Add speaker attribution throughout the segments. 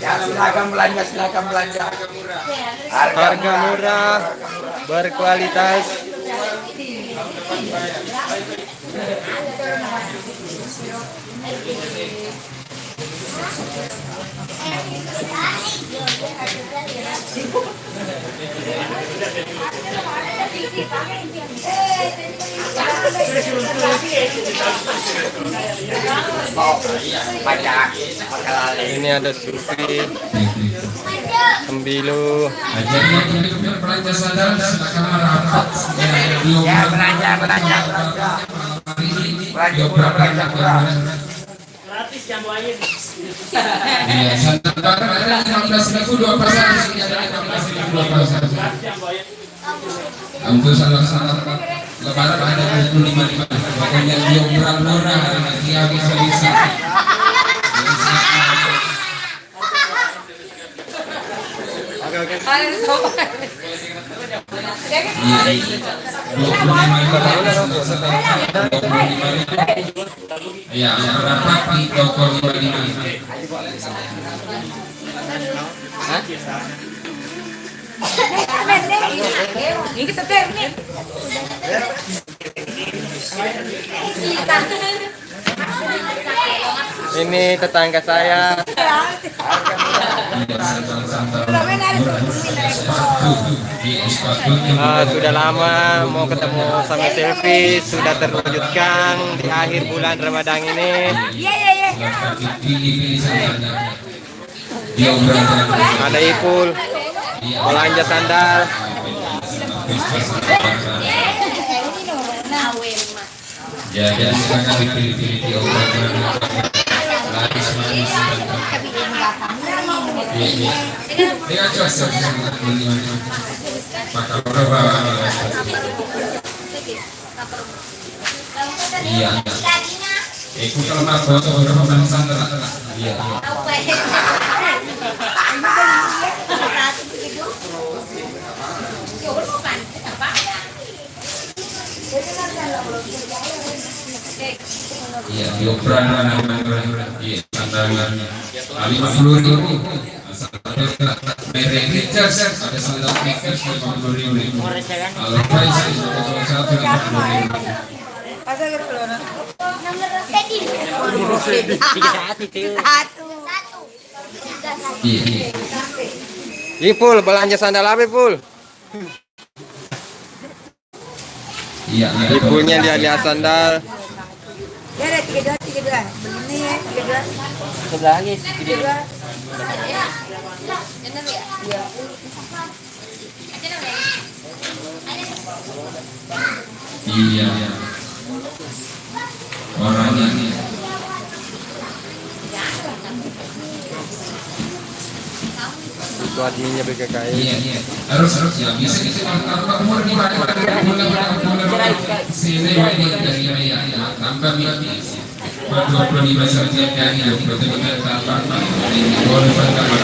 Speaker 1: Ya, silakan belanja.
Speaker 2: Harga murah, berkualitas. Ini ada sufi, sembilu.
Speaker 3: Belanja sandal silakan merapat.
Speaker 1: Ya, belanja.
Speaker 4: Gratis jambu air.
Speaker 3: Iya, sandal barang ada 15.000 dua pasang di sini ada 15.000 dua pasang. Untuk salah lebaran ada 25.000. Makanya dia murah-murah nanti bisa.
Speaker 2: Oke.
Speaker 3: Iya, berapa di toko 25?
Speaker 5: Ini kita teh ini.
Speaker 2: Ini tetangga saya. Sudah lama mau ketemu sama Selfie, sudah terwujudkan di akhir bulan Ramadan ini. Ada Ipul belanja sandal.
Speaker 3: Ya, jadi silakan dipilih-pilih di lapis manis. Dengan cocok maka berapa? Iya. Ikut kalau mau foto berapa banyak sandal? Iya. Iya, dioperan iya, sandalnya 50.000. Merek Richards ada sandal Makers 50.000. Kalau price satu 50.000. Iya.
Speaker 2: Ipul belanja sandal apa Ipul?
Speaker 3: Iya,
Speaker 2: Ipulnya dia lihat sandal.
Speaker 5: Ya ada 32. Begini ya 32.
Speaker 4: Sebelah lagi 32.
Speaker 3: Iya. Orangnya
Speaker 2: Itu adminnya BKKI.
Speaker 3: iya. Harus ya bisa gitu kalau umur di mana sini dari ya tambah milih 25 saja dari betul-betul tambah boleh tambah.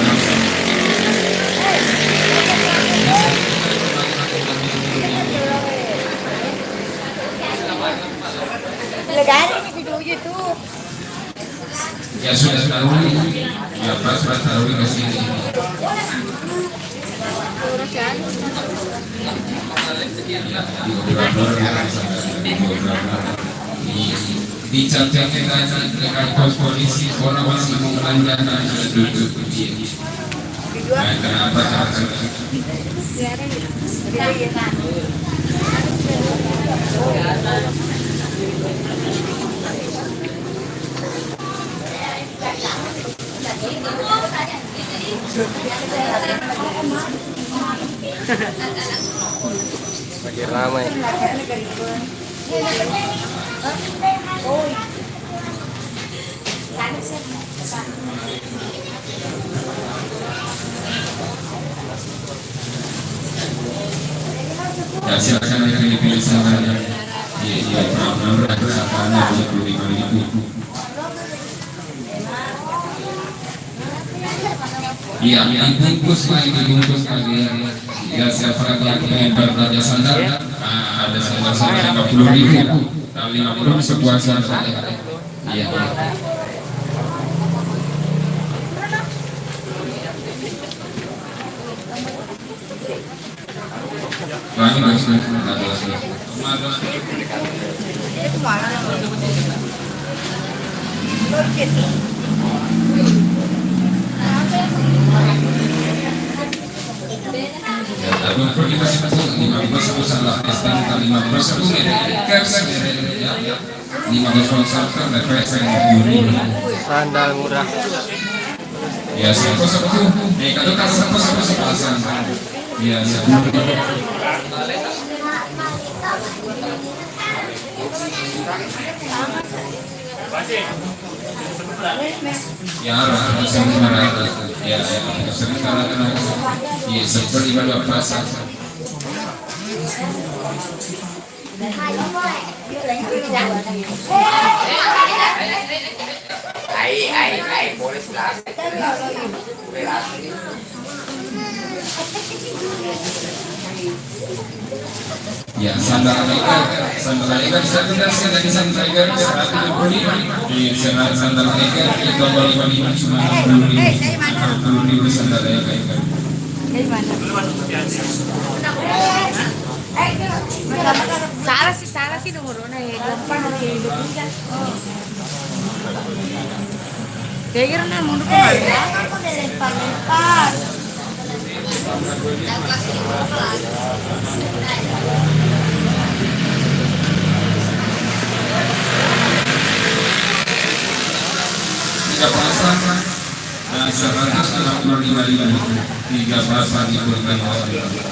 Speaker 3: Ya sudah tahu ya pas tahu ke sini. Di jam-jamnya dengan pos polisi orang masih memanjakan duduk begini. Nah, kenapa
Speaker 2: Lagi ramai.
Speaker 3: Ya silakan yang dipilih sandalnya. Iya, benar-benar sandalnya 25.000. Iya, dibungkus lagi ya siapa yang ingin berbelanja sandal ada sandal 50.000 dan 50 sebuah sandal Iya. Lagi masih ada.
Speaker 5: Itu mana? Lurkit.
Speaker 2: Sandal murah.
Speaker 3: Ya, sapu-sapu. Kalau sapu-sapu sepasang. Ya, sapu. Ya, sering marah. Ya, sering marah. Ya, seperti mana pasang.
Speaker 1: Ai, boleh pulang.
Speaker 3: Ya, sandal ikan bisa dikasih lagi sandal ikan 125. Iya, sandal ikan itu 25 cuma 60.000 sandal ikan.
Speaker 5: Dari mana? Salah sih nomornya ya. Gampang dari Indonesia. Kayaknya na mundur ke mana? Aku udah lempar.
Speaker 3: Tiga pasang, 165.000. Tiga pasang itu 165.000.